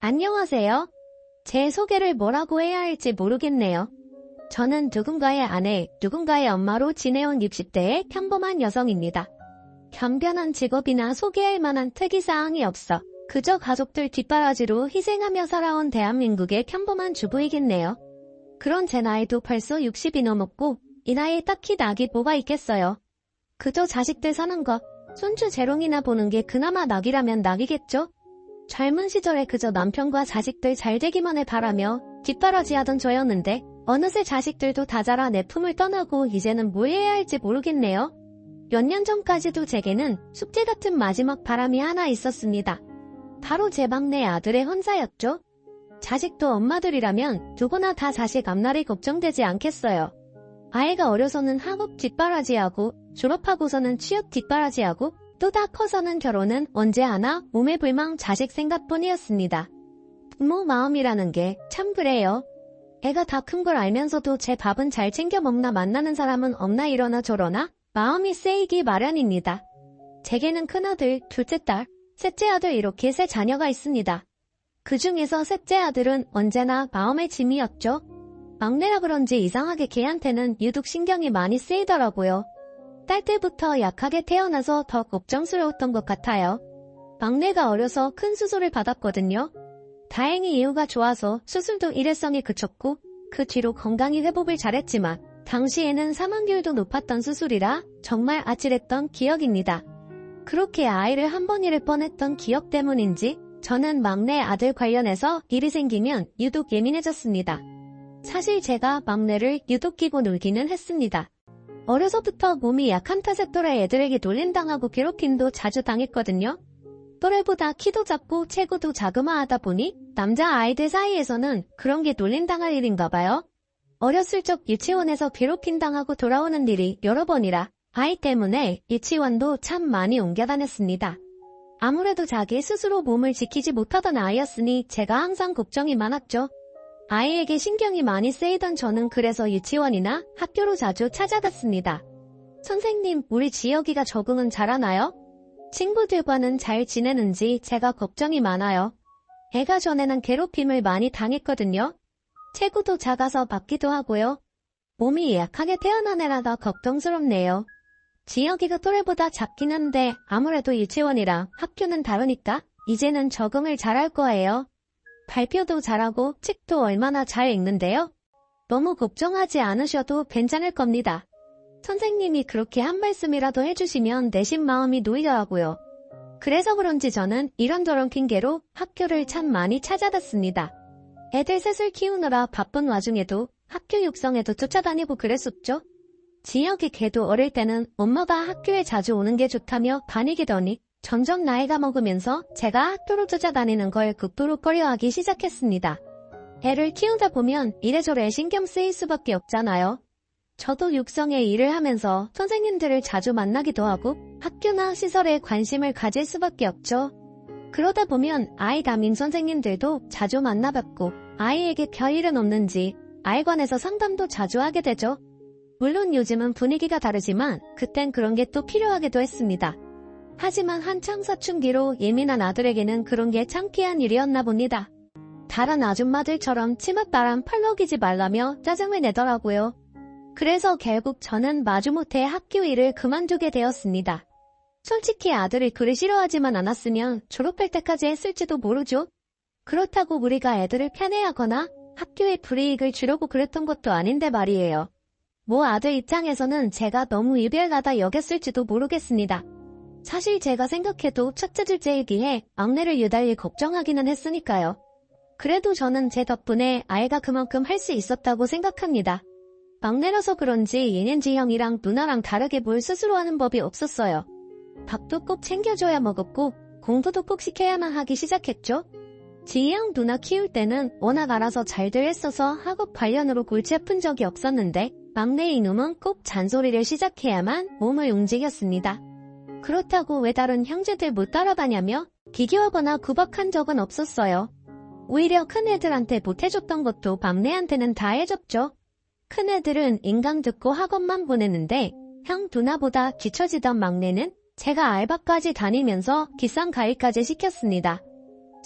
안녕하세요. 제 소개를 뭐라고 해야 할지 모르겠네요. 저는 누군가의 아내, 누군가의 엄마로 지내온 60대의 평범한 여성입니다. 변변한 직업이나 소개할 만한 특이사항이 없어 그저 가족들 뒷바라지로 희생하며 살아온 대한민국의 평범한 주부이겠네요. 그런 제 나이도 벌써 60이 넘었고 이 나이에 딱히 낙이 뭐가 있겠어요. 그저 자식들 사는 것, 손주 재롱이나 보는 게 그나마 낙이라면 낙이겠죠? 젊은 시절에 그저 남편과 자식들 잘 되기만을 바라며 뒷바라지하던 저였는데 어느새 자식들도 다 자라 내 품을 떠나고 이제는 뭘 해야 할지 모르겠네요. 몇 년 전까지도 제게는 숙제 같은 마지막 바람이 하나 있었습니다. 바로 제 막내 아들의 혼사였죠. 자식도 엄마들이라면 누구나 다 자식 앞날이 걱정되지 않겠어요. 아이가 어려서는 학업 뒷바라지하고 졸업하고서는 취업 뒷바라지하고 또 다 커서는 결혼은 언제 하나 몸에 불망 자식 생각뿐이었습니다. 부모 마음이라는 게 참 그래요. 애가 다 큰 걸 알면서도 제 밥은 잘 챙겨 먹나 만나는 사람은 없나 이러나 저러나 마음이 쓰이기 마련입니다. 제게는 큰아들, 둘째 딸, 셋째 아들 이렇게 세 자녀가 있습니다. 그 중에서 셋째 아들은 언제나 마음의 짐이었죠. 막내라 그런지 이상하게 걔한테는 유독 신경이 많이 쓰이더라고요. 딸 때부터 약하게 태어나서 더 걱정스러웠던 것 같아요. 막내가 어려서 큰 수술을 받았거든요. 다행히 이유가 좋아서 수술도 일회성에 그쳤고 그 뒤로 건강히 회복을 잘했지만 당시에는 사망률도 높았던 수술이라 정말 아찔했던 기억입니다. 그렇게 아이를 한 번 잃을 뻔했던 기억 때문인지 저는 막내 아들 관련해서 일이 생기면 유독 예민해졌습니다. 사실 제가 막내를 유독 끼고 놀기는 했습니다. 어려서부터 몸이 약한 탓에 또래 애들에게 놀림당하고 괴롭힘도 자주 당했거든요. 또래보다 키도 작고 체구도 자그마하다 보니 남자 아이들 사이에서는 그런 게 놀림당할 일인가 봐요. 어렸을 적 유치원에서 괴롭힘당하고 돌아오는 일이 여러 번이라 아이 때문에 유치원도 참 많이 옮겨 다녔습니다. 아무래도 자기 스스로 몸을 지키지 못하던 아이였으니 제가 항상 걱정이 많았죠. 아이에게 신경이 많이 쓰이던 저는 그래서 유치원이나 학교로 자주 찾아갔습니다. 선생님, 우리 지혁이가 적응은 잘하나요? 친구들과는 잘 지내는지 제가 걱정이 많아요. 애가 전에는 괴롭힘을 많이 당했거든요. 체구도 작아서 맞기도 하고요. 몸이 약하게 태어난 애라다 걱정스럽네요. 지혁이가 또래보다 작긴 한데 아무래도 유치원이라 학교는 다르니까 이제는 적응을 잘할 거예요. 발표도 잘하고 책도 얼마나 잘 읽는데요. 너무 걱정하지 않으셔도 괜찮을 겁니다. 선생님이 그렇게 한 말씀이라도 해주시면 내심 마음이 놓이더라고요. 그래서 그런지 저는 이런저런 핑계로 학교를 참 많이 찾아갔습니다. 애들 셋을 키우느라 바쁜 와중에도 학교 육성에도 쫓아다니고 그랬었죠. 지혁이 걔도 어릴 때는 엄마가 학교에 자주 오는 게 좋다며 다니기더니 점점 나이가 먹으면서 제가 학교로 쫓아다니는 걸 극도로 꺼려하기 시작했습니다. 애를 키우다 보면 이래저래 신경 쓰일 수밖에 없잖아요. 저도 육성에 일을 하면서 선생님들을 자주 만나기도 하고 학교나 시설에 관심을 가질 수밖에 없죠. 그러다 보면 아이 담임 선생님들도 자주 만나뵙고 아이에게 별일은 없는지 아이관에서 상담도 자주 하게 되죠. 물론 요즘은 분위기가 다르지만 그땐 그런 게 또 필요하기도 했습니다. 하지만 한창 사춘기로 예민한 아들에게는 그런 게 창피한 일이었나 봅니다. 다른 아줌마들처럼 치맛바람 펄럭이지 말라며 짜증을 내더라고요. 그래서 결국 저는 마지못해 학교 일을 그만두게 되었습니다. 솔직히 아들을 그리 싫어하지만 않았으면 졸업할 때까지 했을지도 모르죠. 그렇다고 우리가 애들을 편애하거나 학교에 불이익을 주려고 그랬던 것도 아닌데 말이에요. 뭐 아들 입장에서는 제가 너무 이별가다 여겼을지도 모르겠습니다. 사실 제가 생각해도 첫째 둘째이기에 막내를 유달리 걱정하기는 했으니까요. 그래도 저는 제 덕분에 아이가 그만큼 할 수 있었다고 생각합니다. 막내라서 그런지 얘넨지 형이랑 누나랑 다르게 뭘 스스로 하는 법이 없었어요. 밥도 꼭 챙겨줘야 먹었고 공부도 꼭 시켜야만 하기 시작했죠. 지희 형 누나 키울 때는 워낙 알아서 잘들 했어서 학업 관련으로 골치 아픈 적이 없었는데 막내 이놈은 꼭 잔소리를 시작해야만 몸을 움직였습니다. 그렇다고 왜 다른 형제들 못 따라가냐며 비교하거나 구박한 적은 없었어요. 오히려 큰애들한테 못해줬던 것도 막내한테는 다 해줬죠. 큰애들은 인강 듣고 학원만 보내는데 형 누나보다 뒤처지던 막내는 제가 알바까지 다니면서 비싼 과일까지 시켰습니다.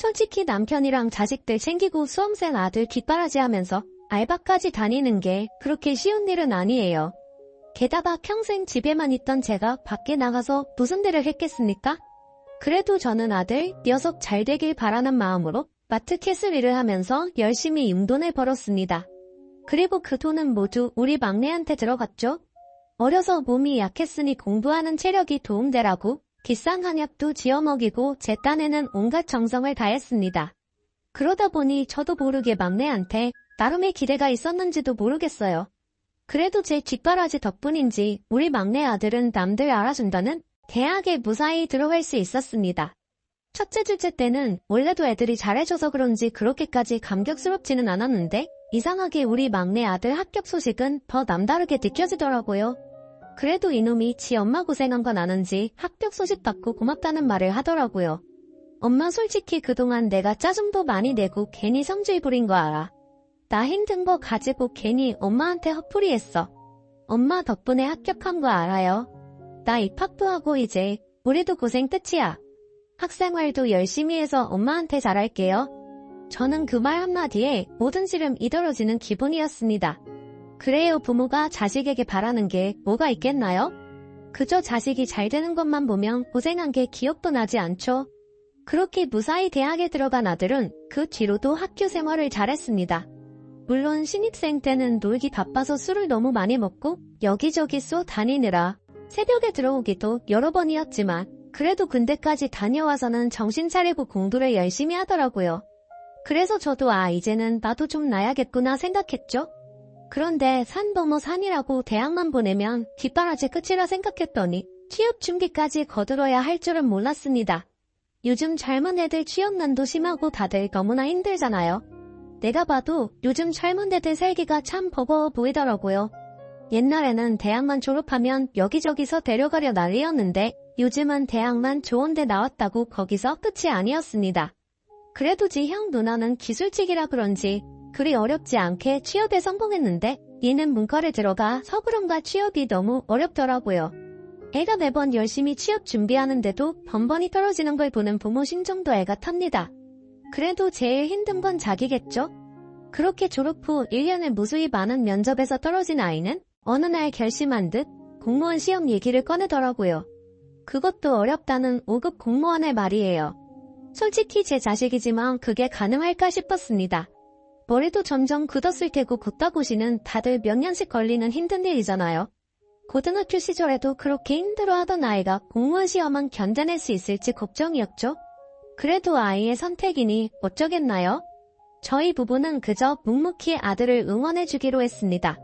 솔직히 남편이랑 자식들 챙기고 수험생 아들 뒷바라지 하면서 알바까지 다니는 게 그렇게 쉬운 일은 아니에요. 게다가 평생 집에만 있던 제가 밖에 나가서 무슨 일을 했겠습니까? 그래도 저는 아들, 녀석 잘 되길 바라는 마음으로 마트캐슬 일을 하면서 열심히 용돈을 벌었습니다. 그리고 그 돈은 모두 우리 막내한테 들어갔죠. 어려서 몸이 약했으니 공부하는 체력이 도움되라고 비싼 한약도 지어 먹이고 제 딴에는 온갖 정성을 다했습니다. 그러다 보니 저도 모르게 막내한테 나름의 기대가 있었는지도 모르겠어요. 그래도 제 뒷바라지 덕분인지 우리 막내 아들은 남들 알아준다는 대학에 무사히 들어갈 수 있었습니다. 첫째, 둘째 때는 원래도 애들이 잘해줘서 그런지 그렇게까지 감격스럽지는 않았는데 이상하게 우리 막내 아들 합격 소식은 더 남다르게 느껴지더라고요. 그래도 이놈이 지 엄마 고생한 건 아는지 합격 소식 받고 고맙다는 말을 하더라고요. 엄마 솔직히 그동안 내가 짜증도 많이 내고 괜히 성질 부린 거 알아. 나 힘든 거 가지고 괜히 엄마한테 헛풀이했어. 엄마 덕분에 합격한 거 알아요. 나 입학도 하고 이제 우리도 고생 끝이야. 학생활도 열심히 해서 엄마한테 잘할게요. 저는 그 말 한마디에 모든 시름이 떨어지는 기분이었습니다. 그래요, 부모가 자식에게 바라는 게 뭐가 있겠나요? 그저 자식이 잘 되는 것만 보면 고생한 게 기억도 나지 않죠. 그렇게 무사히 대학에 들어간 아들은 그 뒤로도 학교 생활을 잘했습니다. 물론 신입생 때는 놀기 바빠서 술을 너무 많이 먹고 여기저기 쏘 다니느라 새벽에 들어오기도 여러 번이었지만 그래도 군대까지 다녀와서는 정신 차리고 공부를 열심히 하더라고요. 그래서 저도 이제는 나도 좀 나야겠구나 생각했죠. 그런데 산 넘어 산이라고 대학만 보내면 뒷바라지 끝이라 생각했더니 취업 준비까지 거들어야 할 줄은 몰랐습니다. 요즘 젊은 애들 취업난도 심하고 다들 너무나 힘들잖아요. 내가 봐도 요즘 젊은 애들 살기가 참 버거워 보이더라고요. 옛날에는 대학만 졸업하면 여기저기서 데려가려 난리였는데 요즘은 대학만 좋은 데 나왔다고 거기서 끝이 아니었습니다. 그래도 지 형 누나는 기술직이라 그런지 그리 어렵지 않게 취업에 성공했는데 얘는 문과를 들어가 서구론과 취업이 너무 어렵더라고요. 애가 매번 열심히 취업 준비하는데도 번번이 떨어지는 걸 보는 부모 심정도 애가 탑니다. 그래도 제일 힘든 건 자기겠죠? 그렇게 졸업 후 1년을 무수히 많은 면접에서 떨어진 아이는 어느 날 결심한 듯 공무원 시험 얘기를 꺼내더라고요. 그것도 어렵다는 5급 공무원의 말이에요. 솔직히 제 자식이지만 그게 가능할까 싶었습니다. 머리도 점점 굳었을 테고 국가고시는 다들 몇 년씩 걸리는 힘든 일이잖아요. 고등학교 시절에도 그렇게 힘들어하던 아이가 공무원 시험은 견뎌낼 수 있을지 걱정이었죠. 그래도 아이의 선택이니 어쩌겠나요? 저희 부부는 그저 묵묵히 아들을 응원해주기로 했습니다.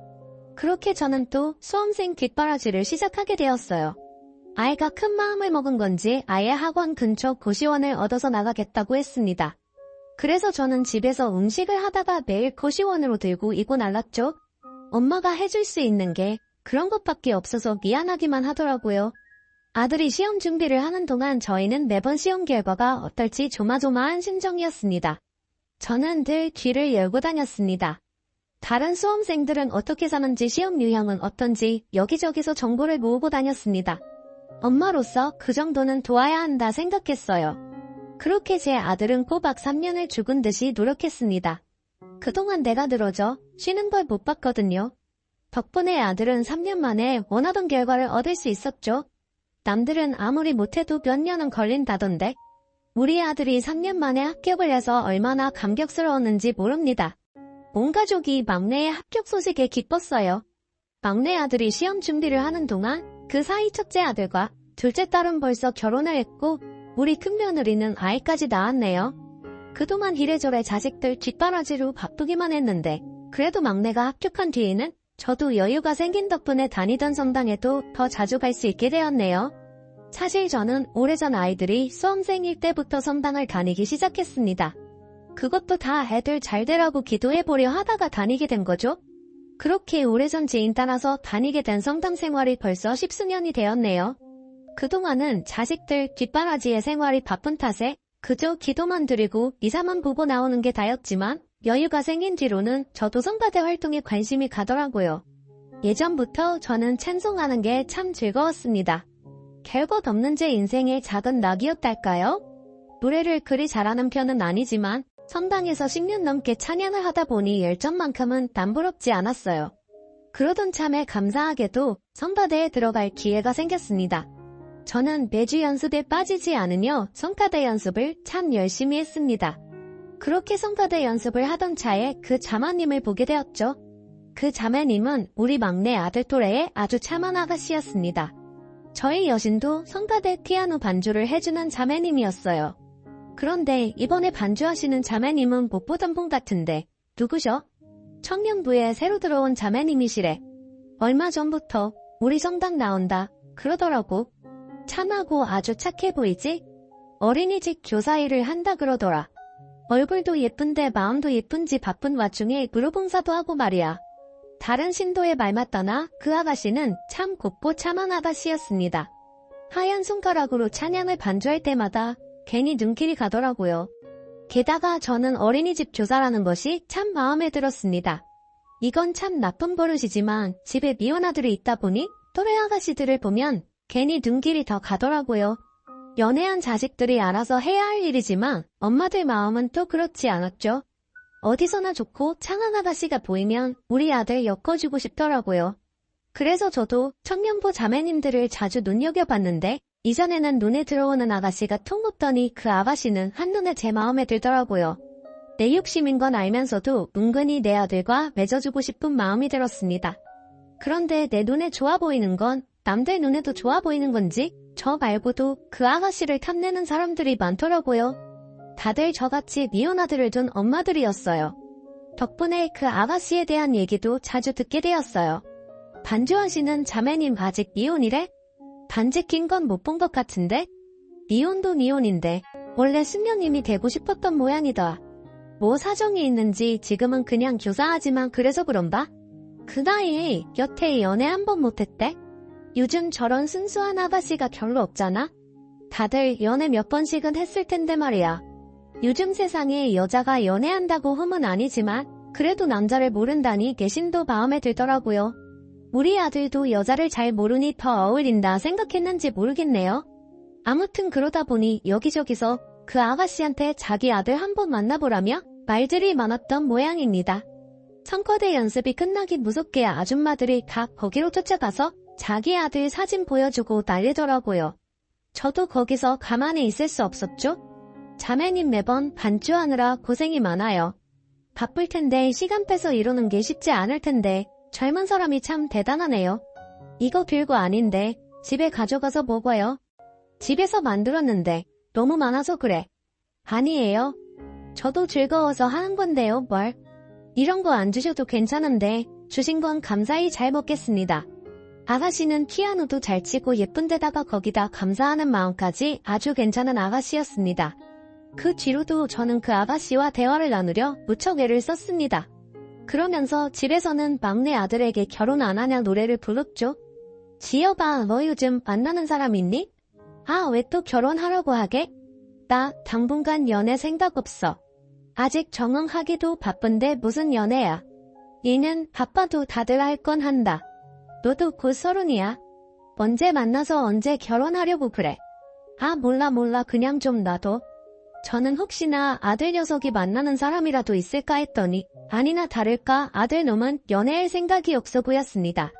그렇게 저는 또 수험생 뒷바라지를 시작하게 되었어요. 아이가 큰 마음을 먹은 건지 아예 학원 근처 고시원을 얻어서 나가겠다고 했습니다. 그래서 저는 집에서 음식을 하다가 매일 고시원으로 들고 이고 날랐죠. 엄마가 해줄 수 있는 게 그런 것밖에 없어서 미안하기만 하더라고요. 아들이 시험 준비를 하는 동안 저희는 매번 시험 결과가 어떨지 조마조마한 심정이었습니다. 저는 늘 귀를 열고 다녔습니다. 다른 수험생들은 어떻게 사는지 시험 유형은 어떤지 여기저기서 정보를 모으고 다녔습니다. 엄마로서 그 정도는 도와야 한다 생각했어요. 그렇게 제 아들은 꼬박 3년을 죽은 듯이 노력했습니다. 그동안 내가 늘어져 쉬는 걸 못 봤거든요. 덕분에 아들은 3년 만에 원하던 결과를 얻을 수 있었죠. 남들은 아무리 못해도 몇 년은 걸린다던데 우리 아들이 3년 만에 합격을 해서 얼마나 감격스러웠는지 모릅니다. 온 가족이 막내의 합격 소식에 기뻤어요. 막내 아들이 시험 준비를 하는 동안 그 사이 첫째 아들과 둘째 딸은 벌써 결혼을 했고 우리 큰며느리는 아이까지 낳았네요. 그동안 이래저래 자식들 뒷바라지로 바쁘기만 했는데 그래도 막내가 합격한 뒤에는 저도 여유가 생긴 덕분에 다니던 성당에도 더 자주 갈 수 있게 되었네요. 사실 저는 오래전 아이들이 수험생일 때부터 성당을 다니기 시작했습니다. 그것도 다 애들 잘 되라고 기도해보려 하다가 다니게 된 거죠. 그렇게 오래전 지인 따라서 다니게 된 성당 생활이 벌써 10수년이 되었네요. 그동안은 자식들 뒷바라지의 생활이 바쁜 탓에 그저 기도만 드리고 이사만 보고 나오는 게 다였지만 여유가 생긴 뒤로는 저도 성가대 활동에 관심이 가더라고요. 예전부터 저는 찬송하는 게 참 즐거웠습니다. 별것 없는 제 인생의 작은 낙이었달까요? 노래를 그리 잘하는 편은 아니지만 성당에서 10년 넘게 찬양을 하다 보니 열정만큼은 남부럽지 않았어요. 그러던 참에 감사하게도 성가대에 들어갈 기회가 생겼습니다. 저는 매주 연습에 빠지지 않으며 성가대 연습을 참 열심히 했습니다. 그렇게 성가대 연습을 하던 차에 그 자매님을 보게 되었죠. 그 자매님은 우리 막내 아들 또래의 아주 참한 아가씨였습니다. 저희 여신도 성가대 피아노 반주를 해주는 자매님이었어요. 그런데 이번에 반주하시는 자매님은 못 보던 분 같은데 누구죠? 청년부에 새로 들어온 자매님이시래. 얼마 전부터 우리 성당 나온다 그러더라고. 참하고 아주 착해 보이지? 어린이집 교사 일을 한다 그러더라. 얼굴도 예쁜데 마음도 예쁜지 바쁜 와중에 무료봉사도 하고 말이야. 다른 신도의 말 맞다나 그 아가씨는 참 곱고 참한 아가씨였습니다. 하얀 손가락으로 찬양을 반주할 때마다 괜히 눈길이 가더라고요. 게다가 저는 어린이집 교사라는 것이 참 마음에 들었습니다. 이건 참 나쁜 버릇이지만 집에 미혼 아들이 있다 보니 또래 아가씨들을 보면 괜히 눈길이 더 가더라고요. 연애한 자식들이 알아서 해야 할 일이지만 엄마들 마음은 또 그렇지 않았죠. 어디서나 좋고 창한 아가씨가 보이면 우리 아들 엮어주고 싶더라고요. 그래서 저도 청년부 자매님들을 자주 눈여겨봤는데 이전에는 눈에 들어오는 아가씨가 통 없더니 그 아가씨는 한눈에 제 마음에 들더라고요. 내 욕심인 건 알면서도 은근히 내 아들과 맺어주고 싶은 마음이 들었습니다. 그런데 내 눈에 좋아 보이는 건 남들 눈에도 좋아 보이는 건지 저 말고도 그 아가씨를 탐내는 사람들이 많더라고요. 다들 저같이 미혼 아들을 둔 엄마들이었어요. 덕분에 그 아가씨에 대한 얘기도 자주 듣게 되었어요. 반주하시는 자매님 아직 미혼이래? 반지 낀 건 못 본 것 같은데? 미혼도 미혼인데 원래 수녀님이 되고 싶었던 모양이다. 뭐 사정이 있는지 지금은 그냥 교사하지만 그래서 그런가? 그 나이에 여태 연애 한 번 못했대? 요즘 저런 순수한 아가씨가 별로 없잖아? 다들 연애 몇 번씩은 했을 텐데 말이야. 요즘 세상에 여자가 연애한다고 흠은 아니지만 그래도 남자를 모른다니 개신도 마음에 들더라고요. 우리 아들도 여자를 잘 모르니 더 어울린다 생각했는지 모르겠네요. 아무튼 그러다 보니 여기저기서 그 아가씨한테 자기 아들 한번 만나보라며 말들이 많았던 모양입니다. 성거대 연습이 끝나기 무섭게 아줌마들이 다 거기로 쫓아가서 자기 아들 사진 보여주고 난리더라고요. 저도 거기서 가만히 있을 수 없었죠. 자매님 매번 반주하느라 고생이 많아요. 바쁠 텐데 시간 빼서 이러는 게 쉽지 않을 텐데 젊은 사람이 참 대단하네요. 이거 별거 아닌데 집에 가져가서 먹어요. 집에서 만들었는데 너무 많아서 그래. 아니에요. 저도 즐거워서 하는 건데요, 뭘. 이런 거 안 주셔도 괜찮은데 주신 건 감사히 잘 먹겠습니다. 아가씨는 피아노도 잘 치고 예쁜데다가 거기다 감사하는 마음까지 아주 괜찮은 아가씨였습니다. 그 뒤로도 저는 그 아가씨와 대화를 나누려 무척 애를 썼습니다. 그러면서 집에서는 막내 아들에게 결혼 안 하냐 노래를 불렀죠. 지여봐, 너 요즘 만나는 사람 있니? 아, 왜 또 결혼하려고 하게? 나 당분간 연애 생각 없어. 아직 정응하기도 바쁜데 무슨 연애야. 얘는 바빠도 다들 할 건 한다. 너도 곧 30이야. 언제 만나서 언제 결혼하려고 그래. 아, 몰라 그냥 좀 놔둬. 저는 혹시나 아들 녀석이 만나는 사람이라도 있을까 했더니 아니나 다를까 아들 놈은 연애할 생각이 없어 보였습니다.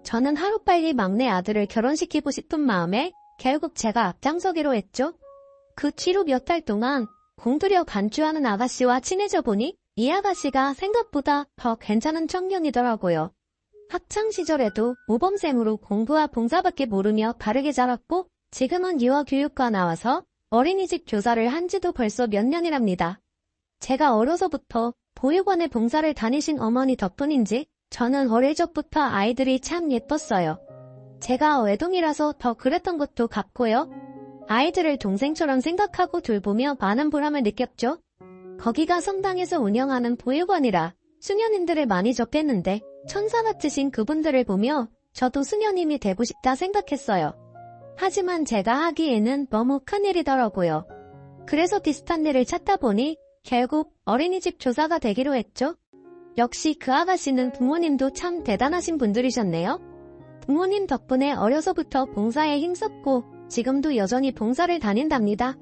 저는 하루빨리 막내 아들을 결혼시키고 싶은 마음에 결국 제가 앞장서기로 했죠. 그 뒤로 몇 달 동안 공들여 반주하는 아가씨와 친해져 보니 이 아가씨가 생각보다 더 괜찮은 청년이더라고요. 학창시절에도 모범생으로 공부와 봉사밖에 모르며 바르게 자랐고 지금은 유아교육과 나와서 어린이집 교사를 한 지도 벌써 몇 년이랍니다. 제가 어려서부터 보육원에 봉사를 다니신 어머니 덕분인지 저는 어릴 적부터 아이들이 참 예뻤어요. 제가 외동이라서 더 그랬던 것도 같고요. 아이들을 동생처럼 생각하고 돌보며 많은 보람을 느꼈죠. 거기가 성당에서 운영하는 보육원이라 수녀님들을 많이 접했는데 천사 같으신 그분들을 보며 저도 수녀님이 되고 싶다 생각했어요. 하지만 제가 하기에는 너무 큰일이더라고요. 그래서 비슷한 일을 찾다 보니 결국 어린이집 교사가 되기로 했죠. 역시 그 아가씨는 부모님도 참 대단하신 분들이셨네요. 부모님 덕분에 어려서부터 봉사에 힘썼고 지금도 여전히 봉사를 다닌답니다.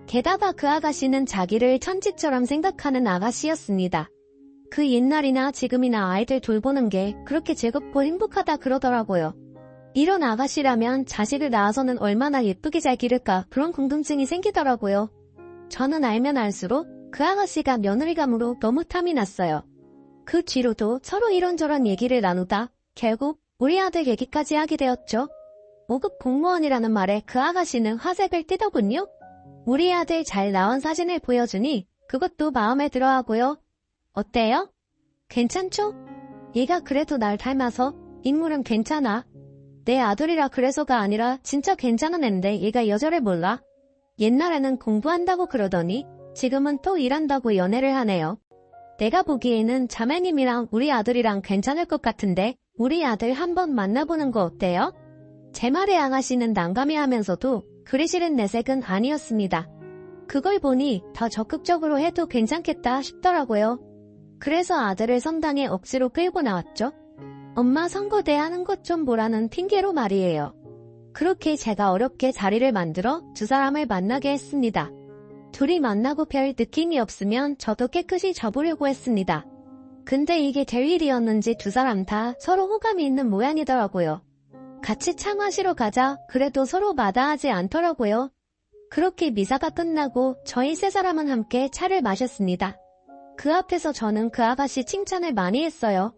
게다가 그 아가씨는 자기를 천지처럼 생각하는 아가씨였습니다. 그 옛날이나 지금이나 아이들 돌보는 게 그렇게 즐겁고 행복하다 그러더라고요. 이런 아가씨라면 자식을 낳아서는 얼마나 예쁘게 잘 기를까 그런 궁금증이 생기더라고요. 저는 알면 알수록 그 아가씨가 며느리감으로 너무 탐이 났어요. 그 뒤로도 서로 이런저런 얘기를 나누다 결국 우리 아들 얘기까지 하게 되었죠. 5급 공무원이라는 말에 그 아가씨는 화색을 띠더군요. 우리 아들 잘 나온 사진을 보여주니 그것도 마음에 들어하고요. 어때요? 괜찮죠? 얘가 그래도 날 닮아서 인물은 괜찮아. 내 아들이라 그래서가 아니라 진짜 괜찮은 앤데 얘가 여자를 몰라. 옛날에는 공부한다고 그러더니 지금은 또 일한다고 연애를 하네요. 내가 보기에는 자매님이랑 우리 아들이랑 괜찮을 것 같은데 우리 아들 한번 만나보는 거 어때요? 제 말에 아가씨는 난감해하면서도 그리 싫은 내색은 아니었습니다. 그걸 보니 더 적극적으로 해도 괜찮겠다 싶더라고요. 그래서 아들을 성당에 억지로 끌고 나왔죠. 엄마 선거대 하는 것 좀 보라는 핑계로 말이에요. 그렇게 제가 어렵게 자리를 만들어 두 사람을 만나게 했습니다. 둘이 만나고 별 느낌이 없으면 저도 깨끗이 접으려고 했습니다. 근데 이게 될 일이었는지 두 사람 다 서로 호감이 있는 모양이더라고요. 같이 차 마시러 가자 그래도 서로 마다하지 않더라고요. 그렇게 미사가 끝나고 저희 세 사람은 함께 차를 마셨습니다. 그 앞에서 저는 그 아가씨 칭찬을 많이 했어요.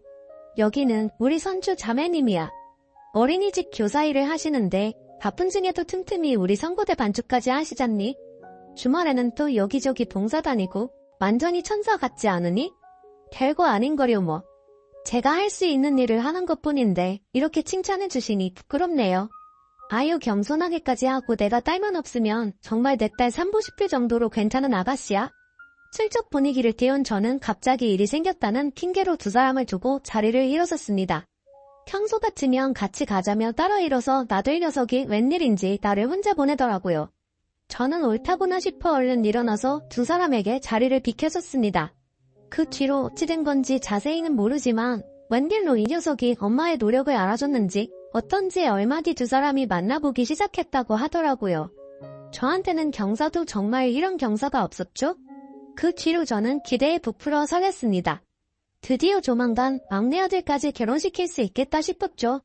여기는 우리 선주 자매님이야. 어린이집 교사 일을 하시는데 바쁜 중에도 틈틈이 우리 선고대 반주까지 하시잖니? 주말에는 또 여기저기 봉사 다니고 완전히 천사 같지 않으니? 별거 아닌 거려 뭐. 제가 할 수 있는 일을 하는 것뿐인데 이렇게 칭찬해 주시니 부끄럽네요. 아유 겸손하게까지 하고 내가 딸만 없으면 정말 내 딸 산보 싶을 정도로 괜찮은 아가씨야. 슬쩍 분위기를 띄운 저는 갑자기 일이 생겼다는 핑계로 두 사람을 두고 자리를 일어섰습니다. 평소 같으면 같이 가자며 따라 일어서 나들 녀석이 웬일인지 나를 혼자 보내더라고요. 저는 옳다구나 싶어 얼른 일어나서 두 사람에게 자리를 비켜줬습니다. 그 뒤로 어찌 된 건지 자세히는 모르지만 웬일로 이 녀석이 엄마의 노력을 알아줬는지 어떤지 얼마 뒤 두 사람이 만나보기 시작했다고 하더라고요. 저한테는 경사도 정말 이런 경사가 없었죠? 그 뒤로 저는 기대에 부풀어 서겠습니다. 드디어 조만간 막내 아들까지 결혼시킬 수 있겠다 싶었죠.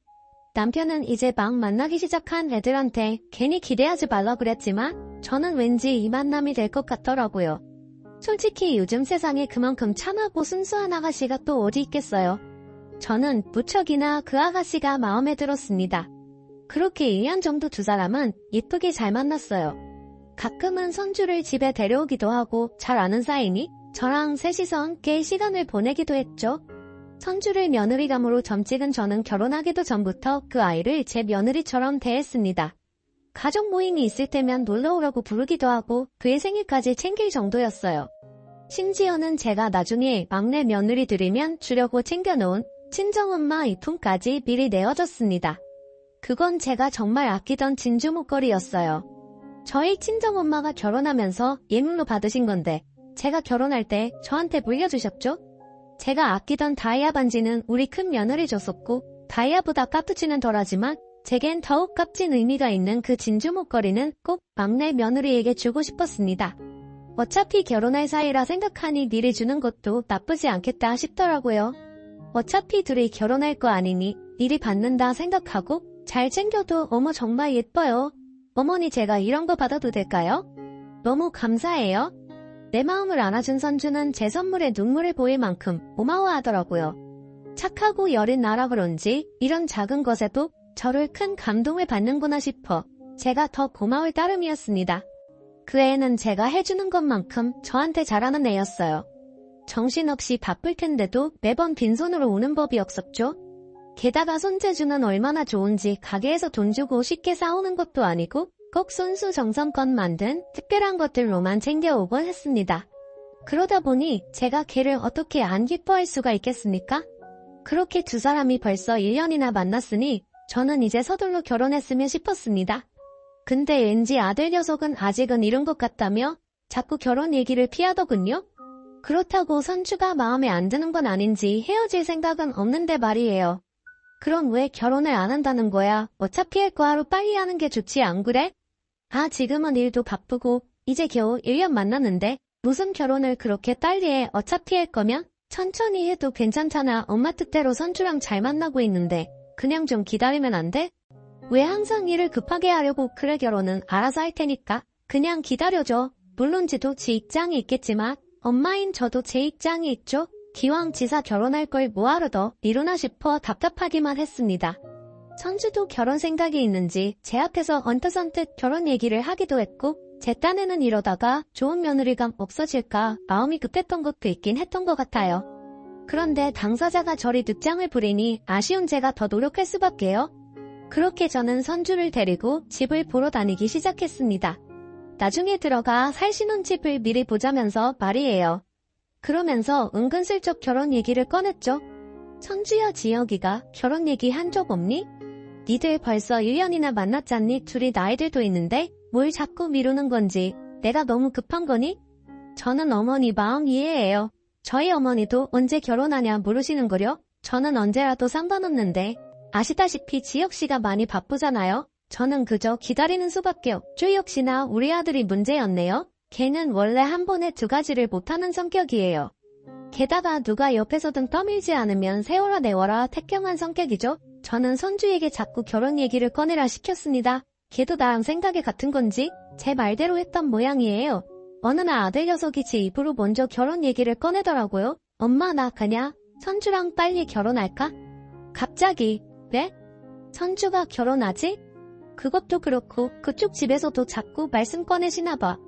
남편은 이제 막 만나기 시작한 애들한테 괜히 기대하지 말라 그랬지만 저는 왠지 이 만남이 될 것 같더라고요. 솔직히 요즘 세상에 그만큼 참하고 순수한 아가씨가 또 어디 있겠어요. 저는 무척이나 그 아가씨가 마음에 들었습니다. 그렇게 1년 정도 두 사람은 예쁘게 잘 만났어요. 가끔은 선주를 집에 데려오기도 하고 잘 아는 사이니 저랑 셋이서 함께 시간을 보내기도 했죠. 선주를 며느리감으로 점찍은 저는 결혼하기도 전부터 그 아이를 제 며느리처럼 대했습니다. 가족 모임이 있을 때면 놀러오라고 부르기도 하고 그의 생일까지 챙길 정도였어요. 심지어는 제가 나중에 막내 며느리 들이면 주려고 챙겨놓은 친정엄마 이품까지 미리 내어줬습니다. 그건 제가 정말 아끼던 진주 목걸이였어요. 저희 친정엄마가 결혼하면서 예물로 받으신 건데 제가 결혼할 때 저한테 물려주셨죠? 제가 아끼던 다이아 반지는 우리 큰 며느리 줬었고 다이아보다 값어치는 덜하지만 제겐 더욱 값진 의미가 있는 그 진주 목걸이는 꼭 막내 며느리에게 주고 싶었습니다. 어차피 결혼할 사이라 생각하니 미리 주는 것도 나쁘지 않겠다 싶더라고요. 어차피 둘이 결혼할 거 아니니 미리 받는다 생각하고 잘 챙겨도 어머 정말 예뻐요. 어머니 제가 이런 거 받아도 될까요? 너무 감사해요. 내 마음을 안아준 선주는 제 선물에 눈물을 보일 만큼 고마워하더라고요. 착하고 여린 나라 그런지 이런 작은 것에도 저를 큰 감동을 받는구나 싶어 제가 더 고마울 따름이었습니다. 그 애는 제가 해주는 것만큼 저한테 잘하는 애였어요. 정신없이 바쁠 텐데도 매번 빈손으로 오는 법이 없었죠. 게다가 손재주는 얼마나 좋은지 가게에서 돈 주고 쉽게 사오는 것도 아니고 꼭 손수 정성껏 만든 특별한 것들로만 챙겨오곤 했습니다. 그러다 보니 제가 걔를 어떻게 안 기뻐할 수가 있겠습니까? 그렇게 두 사람이 벌써 1년이나 만났으니 저는 이제 서둘러 결혼했으면 싶었습니다. 근데 왠지 아들 녀석은 아직은 이른 것 같다며 자꾸 결혼 얘기를 피하더군요. 그렇다고 선주가 마음에 안 드는 건 아닌지 헤어질 생각은 없는데 말이에요. 그럼 왜 결혼을 안 한다는 거야? 어차피 할 거 하루 빨리 하는 게 좋지 안 그래? 아 지금은 일도 바쁘고 이제 겨우 1년 만났는데 무슨 결혼을 그렇게 빨리 해. 어차피 할 거면 천천히 해도 괜찮잖아. 엄마 뜻대로 선주랑 잘 만나고 있는데 그냥 좀 기다리면 안 돼? 왜 항상 일을 급하게 하려고. 그래, 결혼은 알아서 할 테니까 그냥 기다려줘. 물론 지도 지 입장이 있겠지만 엄마인 저도 제 입장이 있죠. 기왕 지사 결혼할 걸 뭐하러 더 미루나 싶어 답답하기만 했습니다. 선주도 결혼 생각이 있는지 제 앞에서 언뜻언뜻 결혼 얘기를 하기도 했고, 제 딴에는 이러다가 좋은 며느리감 없어질까 마음이 급했던 것도 있긴 했던 것 같아요. 그런데 당사자가 저리 늑장을 부리니 아쉬운 제가 더 노력할 수밖에요. 그렇게 저는 선주를 데리고 집을 보러 다니기 시작했습니다. 나중에 들어가 살 신혼집을 미리 보자면서 말이에요. 그러면서 은근슬쩍 결혼 얘기를 꺼냈죠. 선주야, 지혁이가 결혼 얘기 한 적 없니? 니들 벌써 1년이나 만났잖니? 둘이 나이들도 있는데 뭘 자꾸 미루는 건지. 내가 너무 급한 거니? 저는 어머니 마음 이해해요. 저희 어머니도 언제 결혼하냐 물으시는 거려? 저는 언제라도 상관없는데 아시다시피 지혁씨가 많이 바쁘잖아요. 저는 그저 기다리는 수밖에 없죠. 역시나 우리 아들이 문제였네요. 걔는 원래 한 번에 두 가지를 못하는 성격이에요. 게다가 누가 옆에서든 떠밀지 않으면 세워라 내워라 태경한 성격이죠. 저는 선주에게 자꾸 결혼 얘기를 꺼내라 시켰습니다. 걔도 나랑 생각이 같은 건지 제 말대로 했던 모양이에요. 어느 날 아들 녀석이 제 입으로 먼저 결혼 얘기를 꺼내더라고요. 엄마, 나 그냥 선주랑 빨리 결혼할까? 갑자기. 왜? 선주가 결혼하지? 그것도 그렇고 그쪽 집에서도 자꾸 말씀 꺼내시나 봐.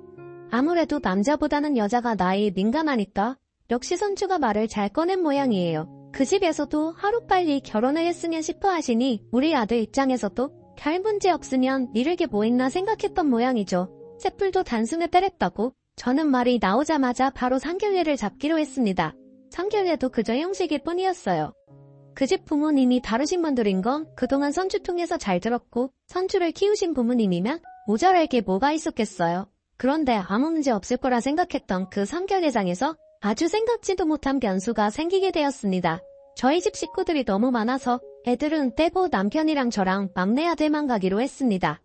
아무래도 남자보다는 여자가 나이에 민감하니까 역시 선주가 말을 잘 꺼낸 모양이에요. 그 집에서도 하루빨리 결혼을 했으면 싶어 하시니 우리 아들 입장에서도 별 문제 없으면 미룰 게 뭐 있나 생각했던 모양이죠. 셋불도 단숨에 때렸다고. 저는 말이 나오자마자 바로 상견례를 잡기로 했습니다. 상견례도 그저 형식일 뿐이었어요. 그 집 부모님이 다르신 분들인 건 그동안 선주 통해서 잘 들었고, 선주를 키우신 부모님이면 모자랄 게 뭐가 있었겠어요. 그런데 아무 문제 없을 거라 생각했던 그 상견례장에서 아주 생각지도 못한 변수가 생기게 되었습니다. 저희 집 식구들이 너무 많아서 애들은 떼고 남편이랑 저랑 막내 아들만 가기로 했습니다.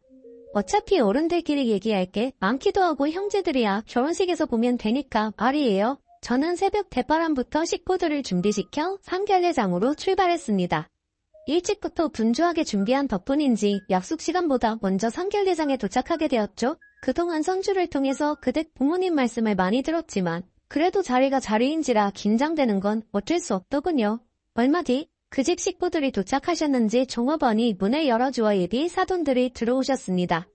어차피 어른들끼리 얘기할 게 많기도 하고 형제들이야 결혼식에서 보면 되니까 말이에요. 저는 새벽 대바람부터 식구들을 준비시켜 상견례장으로 출발했습니다. 일찍부터 분주하게 준비한 덕분인지 약속 시간보다 먼저 상견례장에 도착하게 되었죠. 그동안 선주를 통해서 그댁 부모님 말씀을 많이 들었지만 그래도 자리가 자리인지라 긴장되는 건 어쩔 수 없더군요. 얼마 뒤 그 집 식구들이 도착하셨는지 종업원이 문을 열어주어 예비 사돈들이 들어오셨습니다.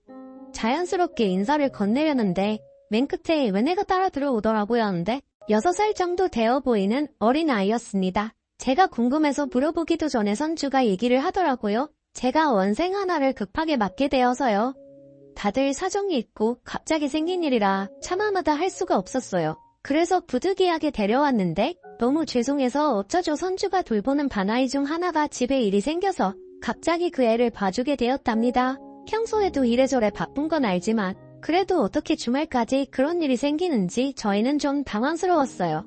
자연스럽게 인사를 건네려는데 맨 끝에 외내가 따라 들어오더라고요. 하는데 6살 정도 되어 보이는 어린아이였습니다. 제가 궁금해서 물어보기도 전에 선주가 얘기를 하더라고요. 제가 원생 하나를 급하게 맡게 되어서요. 다들 사정이 있고 갑자기 생긴 일이라 차마마다 할 수가 없었어요. 그래서 부득이하게 데려왔는데 너무 죄송해서 어쩌죠. 선주가 돌보는 반아이 중 하나가 집에 일이 생겨서 갑자기 그 애를 봐주게 되었답니다. 평소에도 이래저래 바쁜 건 알지만 그래도 어떻게 주말까지 그런 일이 생기는지 저희는 좀 당황스러웠어요.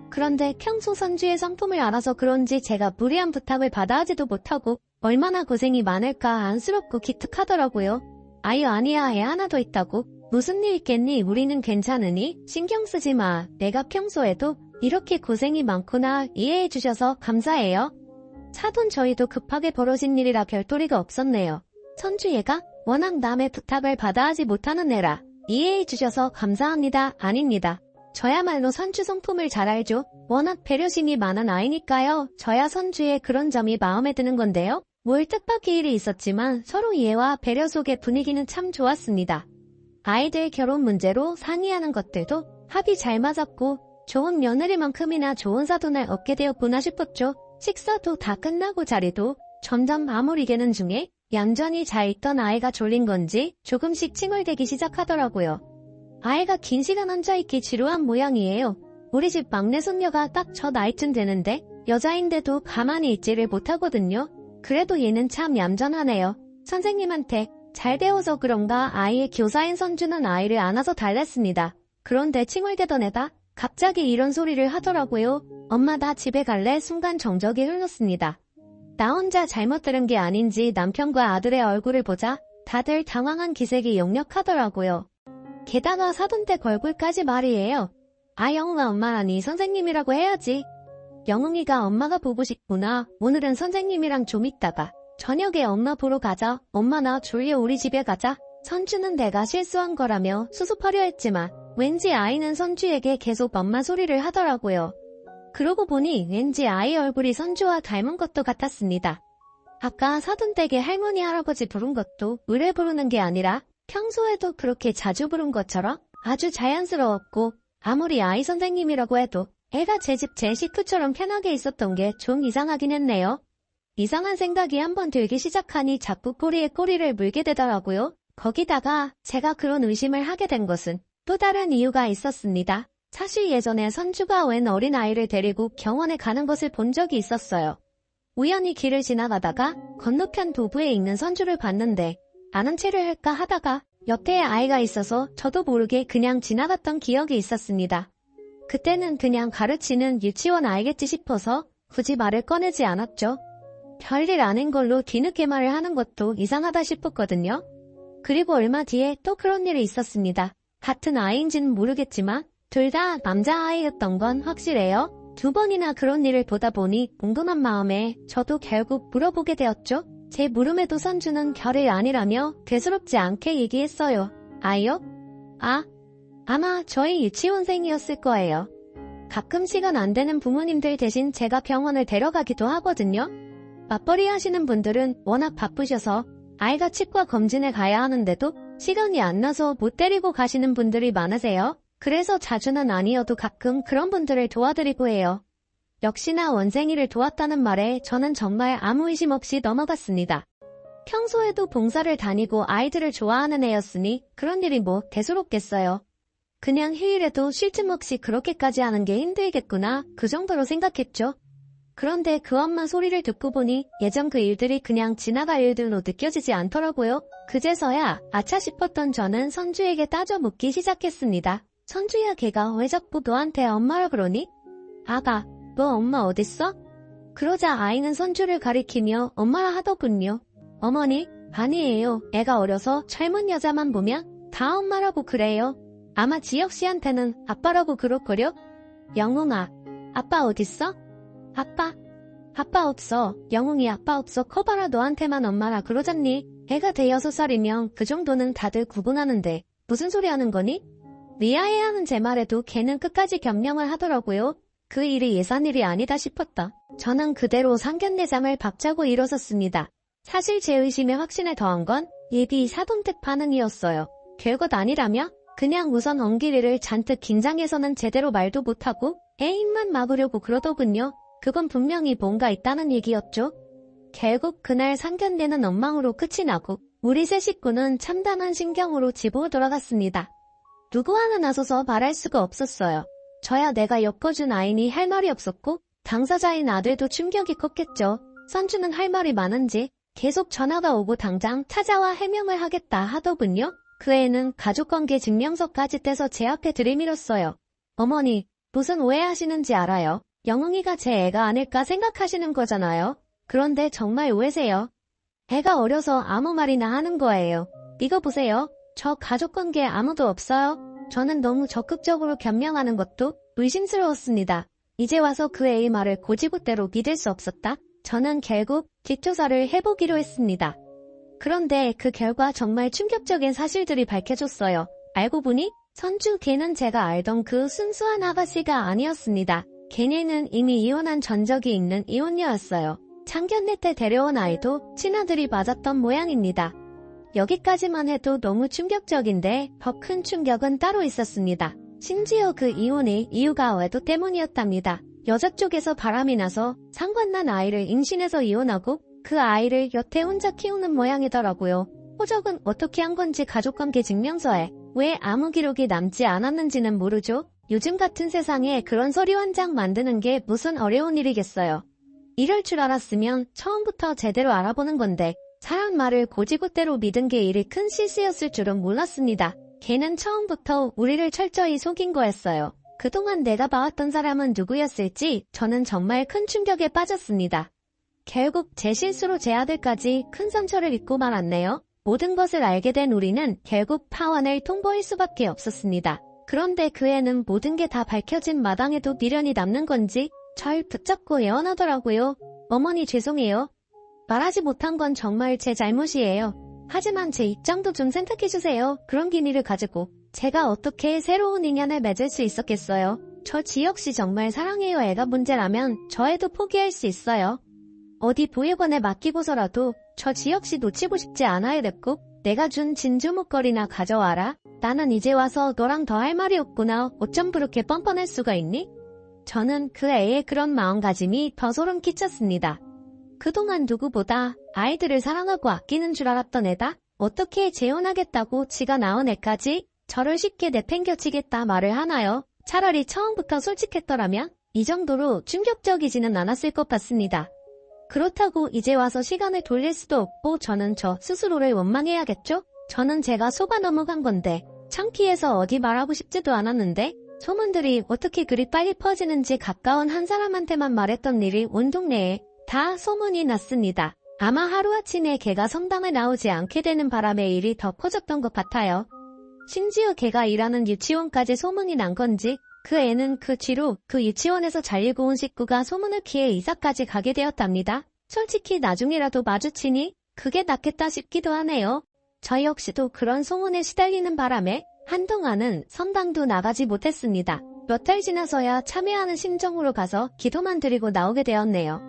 그런데 평소 선주의 성품을 알아서 그런지 제가 무리한 부탁을 받아 하지도 못하고 얼마나 고생이 많을까 안쓰럽고 기특하더라고요. 아유, 아니야, 애 하나 더 있다고. 무슨 일 있겠니? 우리는 괜찮으니? 신경 쓰지 마. 내가 평소에도 이렇게 고생이 많구나. 이해해 주셔서 감사해요. 사돈 저희도 급하게 벌어진 일이라 별도리가 없었네요. 선주 얘가 워낙 남의 부탁을 받아 하지 못하는 애라 이해해 주셔서 감사합니다. 아닙니다. 저야말로 선주 성품을 잘 알죠. 워낙 배려심이 많은 아이니까요. 저야 선주의 그런 점이 마음에 드는 건데요. 뭘 뜻밖의 일이 있었지만 서로 이해와 배려 속의 분위기는 참 좋았습니다. 아이들 결혼 문제로 상의하는 것들도 합이 잘 맞았고 좋은 며느리만큼이나 좋은 사돈을 얻게 되었구나 싶었죠. 식사도 다 끝나고 자리도 점점 마무리되는 중에 얌전히 잘 있던 아이가 졸린 건지 조금씩 칭얼대기 시작하더라고요. 아이가 긴 시간 앉아있기 지루한 모양이에요. 우리 집 막내 손녀가 딱 저 나이쯤 되는데 여자인데도 가만히 있지를 못하거든요. 그래도 얘는 참 얌전하네요. 선생님한테 잘 배워서 그런가 아이의 교사인 선주는 아이를 안아서 달랬습니다. 그런데 칭얼대던 애가 갑자기 이런 소리를 하더라고요. 엄마, 나 집에 갈래? 순간 정적이 흘렀습니다. 나 혼자 잘못 들은 게 아닌지 남편과 아들의 얼굴을 보자 다들 당황한 기색이 역력하더라고요. 게다가 사돈댁 얼굴까지 말이에요. 아, 영웅아, 엄마라니 선생님이라고 해야지. 영웅이가 엄마가 보고 싶구나. 오늘은 선생님이랑 좀 있다가 저녁에 엄마 보러 가자. 엄마 나 졸려, 우리 집에 가자. 선주는 내가 실수한 거라며 수습하려 했지만 왠지 아이는 선주에게 계속 엄마 소리를 하더라고요. 그러고 보니 왠지 아이 얼굴이 선주와 닮은 것도 같았습니다. 아까 사돈댁에 할머니 할아버지 부른 것도 의뢰 부르는 게 아니라 평소에도 그렇게 자주 부른 것처럼 아주 자연스러웠고, 아무리 아이 선생님이라고 해도 애가 제 집 제 식구처럼 편하게 있었던 게 좀 이상하긴 했네요. 이상한 생각이 한번 들기 시작하니 자꾸 꼬리에 꼬리를 물게 되더라고요. 거기다가 제가 그런 의심을 하게 된 것은 또 다른 이유가 있었습니다. 사실 예전에 선주가 웬 어린아이를 데리고 병원에 가는 것을 본 적이 있었어요. 우연히 길을 지나가다가 건너편 도부에 있는 선주를 봤는데 아는 체를 할까 하다가 옆에 아이가 있어서 저도 모르게 그냥 지나갔던 기억이 있었습니다. 그때는 그냥 가르치는 유치원 아이겠지 싶어서 굳이 말을 꺼내지 않았죠. 별일 아닌 걸로 뒤늦게 말을 하는 것도 이상하다 싶었거든요. 그리고 얼마 뒤에 또 그런 일이 있었습니다. 같은 아이인지는 모르겠지만 둘 다 남자아이였던 건 확실해요. 2번이나 그런 일을 보다 보니 궁금한 마음에 저도 결국 물어보게 되었죠. 제 물음에도 선주는 별일 아니라며 대수롭지 않게 얘기했어요. 아이요? 아마 저희 유치원생이었을 거예요. 가끔 시간 안 되는 부모님들 대신 제가 병원을 데려가기도 하거든요. 맞벌이 하시는 분들은 워낙 바쁘셔서 아이가 치과 검진에 가야 하는데도 시간이 안 나서 못 데리고 가시는 분들이 많으세요. 그래서 자주는 아니어도 가끔 그런 분들을 도와드리고 해요. 역시나 원생이를 도왔다는 말에 저는 정말 아무 의심 없이 넘어갔습니다. 평소에도 봉사를 다니고 아이들을 좋아하는 애였으니 그런 일이 뭐 대수롭겠어요. 그냥 휴일에도 쉴 틈 없이 그렇게까지 하는 게 힘들겠구나, 그 정도로 생각했죠. 그런데 그 엄마 소리를 듣고 보니 예전 그 일들이 그냥 지나갈 일들로 느껴지지 않더라고요. 그제서야 아차 싶었던 저는 선주에게 따져 묻기 시작했습니다. 선주야, 걔가 왜 자꾸 너한테 엄마라 그러니? 아가, 너 엄마 어딨어? 그러자 아이는 선주를 가리키며 엄마라 하더군요. 어머니, 아니에요. 애가 어려서 젊은 여자만 보면 다 엄마라고 그래요. 아마 지혁씨한테는 아빠라고 그럴걸요? 영웅아, 아빠 어딨어? 아빠 없어. 영웅이 아빠 없어. 커봐라, 너한테만 엄마라 그러잖니. 애가 대여섯 살이면 그 정도는 다들 구분하는데 무슨 소리 하는 거니? 미아해하는 제 말에도 걔는 끝까지 변명을 하더라고요. 그 일이 예산일이 아니다 싶었다. 저는 그대로 상견례장을 박차고 일어섰습니다. 사실 제 의심에 확신을 더한 건 예비 사돈댁 반응이었어요. 별것 아니라며 그냥 우선 엉기리를 잔뜩 긴장해서는 제대로 말도 못하고 애 입만 막으려고 그러더군요. 그건 분명히 뭔가 있다는 얘기였죠. 결국 그날 상견례는 엉망으로 끝이 나고 우리 세 식구는 참담한 심경으로 집으로 돌아갔습니다. 누구 하나 나서서 말할 수가 없었어요. 저야 내가 엮어준 아이니 할 말이 없었고 당사자인 아들도 충격이 컸겠죠. 선주는 할 말이 많은지 계속 전화가 오고 당장 찾아와 해명을 하겠다 하더군요. 그 애는 가족관계 증명서까지 떼서 제 앞에 들이밀었어요. 어머니, 무슨 오해하시는지 알아요. 영웅이가 제 애가 아닐까 생각하시는 거잖아요. 그런데 정말 오해세요. 애가 어려서 아무 말이나 하는 거예요. 이거 보세요. 저 가족관계에 아무도 없어요. 저는 너무 적극적으로 변명하는 것도 의심스러웠습니다. 이제 와서 그 애의 말을 고지고대로 믿을 수 없었다. 저는 결국 뒷조사를 해보기로 했습니다. 그런데 그 결과 정말 충격적인 사실들이 밝혀졌어요. 알고 보니 선주 걔는 제가 알던 그 순수한 아가씨가 아니었습니다. 걔네는 이미 이혼한 전적이 있는 이혼녀였어요. 상견례 때 데려온 아이도 친아들이 맞았던 모양입니다. 여기까지만 해도 너무 충격적인데 더 큰 충격은 따로 있었습니다. 심지어 그 이혼의 이유가 외도 때문이었답니다. 여자 쪽에서 바람이 나서 상관난 아이를 임신해서 이혼하고 그 아이를 여태 혼자 키우는 모양이더라고요. 호적은 어떻게 한 건지 가족관계 증명서에 왜 아무 기록이 남지 않았는지는 모르죠. 요즘 같은 세상에 그런 서류 한 장 만드는 게 무슨 어려운 일이겠어요. 이럴 줄 알았으면 처음부터 제대로 알아보는 건데 사람 말을 고지고대로 믿은 게 일이 큰 실수였을 줄은 몰랐습니다. 걔는 처음부터 우리를 철저히 속인 거였어요. 그동안 내가 봐왔던 사람은 누구였을지 저는 정말 큰 충격에 빠졌습니다. 결국 제 실수로 제 아들까지 큰 상처를 입고 말았네요. 모든 것을 알게 된 우리는 결국 파원을 통보할 수밖에 없었습니다. 그런데 그 애는 모든 게 다 밝혀진 마당에도 미련이 남는 건지 절 붙잡고 애원하더라고요. 어머니 죄송해요. 말하지 못한 건 정말 제 잘못이에요. 하지만 제 입장도 좀 생각해주세요. 그런 기미를 가지고 제가 어떻게 새로운 인연을 맺을 수 있었겠어요. 저 지역씨 정말 사랑해요. 애가 문제라면 저 애도 포기할 수 있어요. 어디 보육원에 맡기고서라도 저 지역씨 놓치고 싶지 않아요. 냅고 내가 준 진주 목걸이나 가져와라. 나는 이제 와서 너랑 더 할 말이 없구나. 어쩜 그렇게 뻔뻔할 수가 있니? 저는 그 애의 그런 마음가짐이 더 소름 끼쳤습니다. 그동안 누구보다 아이들을 사랑하고 아끼는 줄 알았던 애다. 어떻게 재혼하겠다고 지가 낳은 애까지 저를 쉽게 내팽겨치겠다 말을 하나요? 차라리 처음부터 솔직했더라면 이 정도로 충격적이지는 않았을 것 같습니다. 그렇다고 이제 와서 시간을 돌릴 수도 없고 저는 저 스스로를 원망해야겠죠? 저는 제가 속아 넘어간 건데 창피해서 어디 말하고 싶지도 않았는데 소문들이 어떻게 그리 빨리 퍼지는지 가까운 한 사람한테만 말했던 일이 온 동네에 다 소문이 났습니다. 아마 하루아침에 걔가 성당에 나오지 않게 되는 바람에 일이 더 퍼졌던 것 같아요. 심지어 걔가 일하는 유치원까지 소문이 난 건지 그 애는 그 뒤로 그 유치원에서 잘리고 온 식구가 소문을 피해 이사까지 가게 되었답니다. 솔직히 나중이라도 마주치니 그게 낫겠다 싶기도 하네요. 저 역시도 그런 소문에 시달리는 바람에 한동안은 성당도 나가지 못했습니다. 몇 달 지나서야 참회하는 심정으로 가서 기도만 드리고 나오게 되었네요.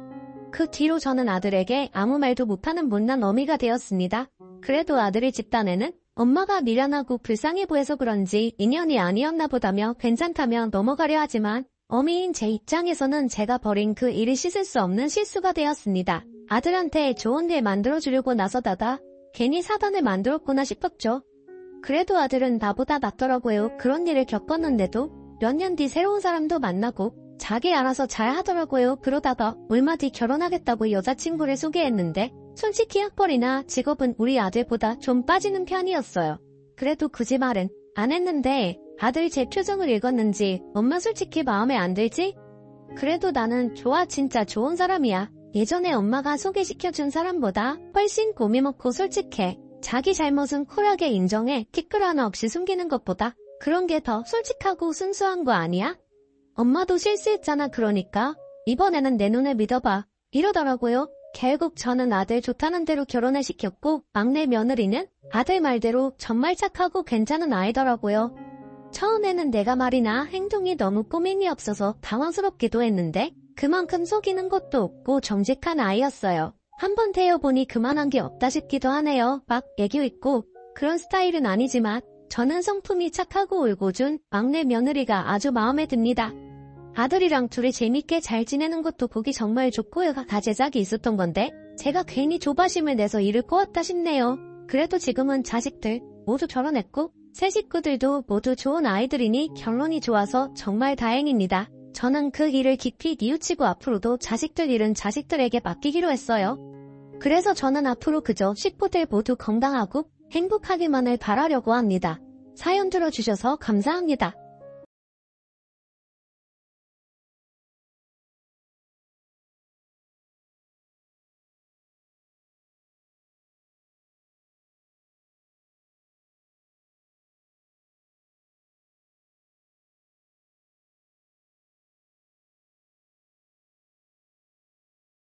그 뒤로 저는 아들에게 아무 말도 못하는 못난 어미가 되었습니다. 그래도 아들의 집단에는 엄마가 미련하고 불쌍해 보여서 그런지 인연이 아니었나 보다며 괜찮다며 넘어가려 하지만 어미인 제 입장에서는 제가 벌인 그 일을 씻을 수 없는 실수가 되었습니다. 아들한테 좋은 일 만들어주려고 나서다가 괜히 사단을 만들었구나 싶었죠. 그래도 아들은 나보다 낫더라고요. 그런 일을 겪었는데도 몇 년 뒤 새로운 사람도 만나고 자기 알아서 잘 하더라고요. 그러다가 얼마 뒤 결혼하겠다고 여자친구를 소개했는데 솔직히 학벌이나 직업은 우리 아들보다 좀 빠지는 편이었어요. 그래도 굳이 말은 안 했는데 아들 제 표정을 읽었는지 엄마 솔직히 마음에 안 들지? 그래도 나는 좋아 진짜 좋은 사람이야. 예전에 엄마가 소개시켜준 사람보다 훨씬 고미 먹고 솔직해. 자기 잘못은 쿨하게 인정해. 티끌 하나 없이 숨기는 것보다 그런 게 더 솔직하고 순수한 거 아니야? 엄마도 실수했잖아. 그러니까 이번에는 내 눈을 믿어봐. 이러더라고요. 결국 저는 아들 좋다는 대로 결혼을 시켰고 막내 며느리는 아들 말대로 정말 착하고 괜찮은 아이더라고요. 처음에는 내가 말이나 행동이 너무 꼬맹이 없어서 당황스럽기도 했는데 그만큼 속이는 것도 없고 정직한 아이였어요. 한번 태워보니 그만한 게 없다 싶기도 하네요. 막 애교 있고 그런 스타일은 아니지만 저는 성품이 착하고 울고준 막내 며느리가 아주 마음에 듭니다. 아들이랑 둘이 재밌게 잘 지내는 것도 보기 정말 좋고요. 가제작이 있었던 건데 제가 괜히 조바심을 내서 일을 꼬았다 싶네요. 그래도 지금은 자식들 모두 결혼했고 새 식구들도 모두 좋은 아이들이니 결론이 좋아서 정말 다행입니다. 저는 그 일을 깊이 뉘우치고 앞으로도 자식들 일은 자식들에게 맡기기로 했어요. 그래서 저는 앞으로 그저 식구들 모두 건강하고 행복하기만을 바라려고 합니다. 사연 들어주셔서 감사합니다.